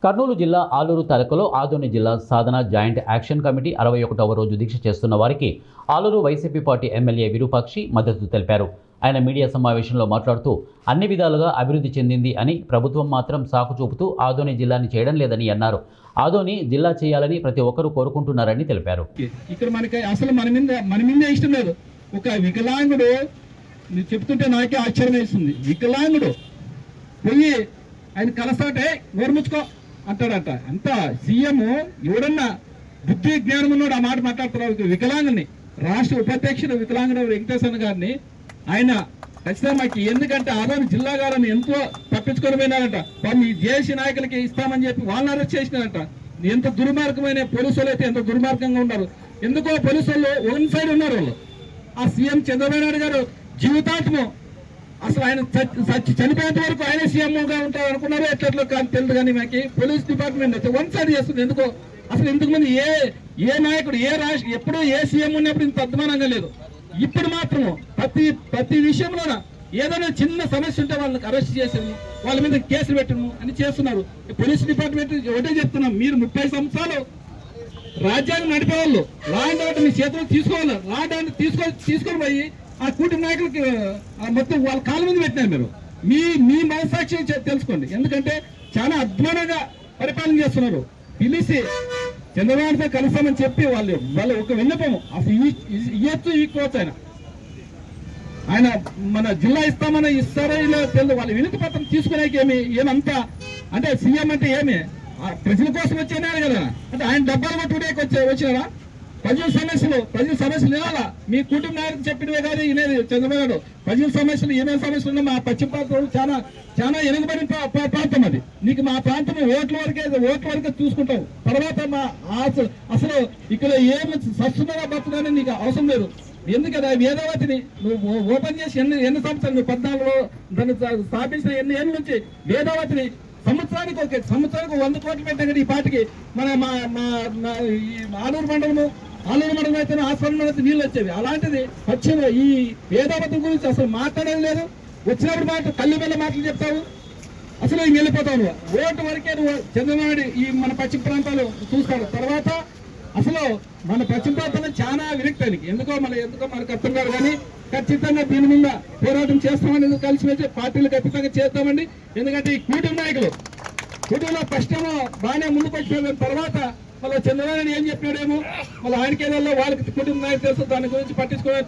కర్నూలు జిల్లా ఆలూరు తాలూకాలో ఆదోని జిల్లా సాధన జాయింట్ యాక్షన్ కమిటీ 61వ రోజు దీక్ష చేస్తున్న వారికి ఆలూరు వైసీపీ పార్టీ ఎమ్మెల్యే విరూపాక్షి మద్దతు తెలిపారు. ఆయన మీడియా సమావేశంలో మాట్లాడుతూ అన్ని విధాలుగా అభివృద్ధి చెందింది అని, ప్రభుత్వం మాత్రం సాకు చూపుతూ ఆదోని జిల్లాని చేయడం లేదని అన్నారు. ఆదోని జిల్లా చేయాలని ప్రతి ఒక్కరూ కోరుకుంటున్నారని తెలిపారు. ఇక్కడ మనకి అసలు మన మీద ఇష్టం లేదు. ఒక వికలాంగుడు చెప్తుంటే నాకే ఆశ్చర్యం వేస్తుంది. వికలాంగుడు పోయి ఆయన కలసాటే నోరుముచ్చుకో అంటాడట. అంత సీఎం ఎవడన్నా బుద్ధి జ్ఞానం ఉన్నాడు ఆ మాట మాట్లాడుతున్నారు. వికలాంగుని రాష్ట్ర ఉపాధ్యక్షుడు వికలాంగుడు వెంకటేశ్వర గారిని ఆయన ఖచ్చితంగా మాకు, ఎందుకంటే ఆదోని జిల్లా గారిని ఎంతో తప్పించుకొని పోయినారట. వాళ్ళు ఈ జేసీ నాయకులకి ఇస్తామని చెప్పి వాళ్ళని అరెస్ట్ చేసినారట. ఎంత దుర్మార్గమైన పోలీసులు అయితే ఎంత దుర్మార్గంగా ఉన్నారు. ఎందుకో పోలీసులు వన్ సైడ్ ఉన్నారు. వాళ్ళు ఆ సీఎం చంద్రబాబు నాయుడు గారు జీవితాంతము అసలు ఆయన చనిపోయేంత వరకు ఆయన సీఎంగా ఉంటారు అనుకున్నారు. ఎట్లా కానీ తెలియదు. కానీ మాకు పోలీస్ డిపార్ట్మెంట్ అయితే వన్ సైడ్ చేస్తుంది. ఎందుకో అసలు ఇంతకు ముందు ఏ నాయకుడు ఏ రాష్ట్ర ఎప్పుడూ ఏ సీఎం ఉన్నప్పుడు ఇంత అద్మానంగా లేదు. ఇప్పుడు మాత్రం ప్రతి విషయంలోన ఏదైనా చిన్న సమస్య ఉంటే వాళ్ళకి అరెస్ట్ చేసాము, వాళ్ళ మీద కేసులు పెట్టము అని చేస్తున్నారు. పోలీస్ డిపార్ట్మెంట్ ఒకటే చెప్తున్నాం, మీరు 30 సంవత్సరాలు రాజ్యాన్ని నడిపేవాళ్ళు లా అండ్ ఆర్డర్ మీ చేతిలో తీసుకోవాలి. లా అండ్ ఆర్డర్ తీసుకొని పోయి ఆ కూటమి నాయకులకి మొత్తం వాళ్ళ కాళ్ళ మీద పెట్టినారు. మీరు మీ మనసాక్షి తెలుసుకోండి. ఎందుకంటే చాలా అద్భుతంగా పరిపాలన చేస్తున్నారు. పిలిచి చంద్రబాబుతో కలుస్తామని చెప్పి వాళ్ళు ఒక విన్నపము అసలు ఇయ్యొచ్చు ఈక్వచ్చు. ఆయన మన జిల్లా ఇస్తారో ఇలా తెలియదు. వాళ్ళ వినతి పత్రం తీసుకునేకి ఏమంతా అంటే సీఎం అంటే ఏమి ప్రజల కోసం వచ్చేనారు కదా. అంటే ఆయన డబ్బాలు కొట్టుకునే వచ్చినారా? ప్రజల సమస్యలు వినాలా? మీ కుటుంబ నాయకులు చెప్పినవే కాదు వినేది చంద్రబాబు. ప్రజల సమస్యలు ఏమేమి సమస్యలు ఉన్నా మా పశ్చిమ ప్రాంతం చాలా వెనుకబడిన ప్రాంతం అది. నీకు మా ప్రాంతం ఓట్ల వరకే చూసుకుంటావు. తర్వాత అసలు ఇక్కడ ఏమి సస్తున్నా బతుకునే నీకు అవసరం లేదు. ఎందుకదా వేదావతిని నువ్వు ఓపెన్ చేసి ఎన్ని సంవత్సరాలు నువ్వు 14లో దాన్ని స్థాపించిన ఎన్ని ఏళ్ళ నుంచి వేదావతిని సంవత్సరానికి 100 కోట్లు పెట్టాక ఈ పాటికి మన ఆలూరు మండలం అయితే ఆశ్రమం అయితే నీళ్ళు వచ్చేవి. అలాంటిది పశ్చిమ ఈ వేదావతి గురించి అసలు మాట్లాడేది లేదు. వచ్చినప్పుడు కళ్ళు వెళ్ళ మాటలు చెప్తావు, అసలు ఇంక వెళ్ళిపోతావు. ఓటు వరకే నువ్వు చంద్రబాబు ఈ మన పశ్చిమ ప్రాంతాలు చూస్తాడు. తర్వాత అసలు మన పశ్చిమ ప్రాంతంలో చాలా విరక్తానికి ఎందుకో మనకు అర్థం కాదు. కానీ ఖచ్చితంగా దీని మీద పోరాటం చేస్తామని కలిసి వచ్చే పార్టీలు ఖచ్చితంగా చేస్తామండి. ఎందుకంటే ఈ కూటమి నాయకులు కూటమిలో ఫస్ట్ ఏమో బాగానే ముందుకు వచ్చిన తర్వాత మళ్ళీ చంద్రబాబు ఏం చెప్పాడేమో మళ్ళీ ఆయనకేదో వాళ్ళకి కుటుంబ నాయకులు తెలుసు, దాని గురించి పట్టించుకోవడం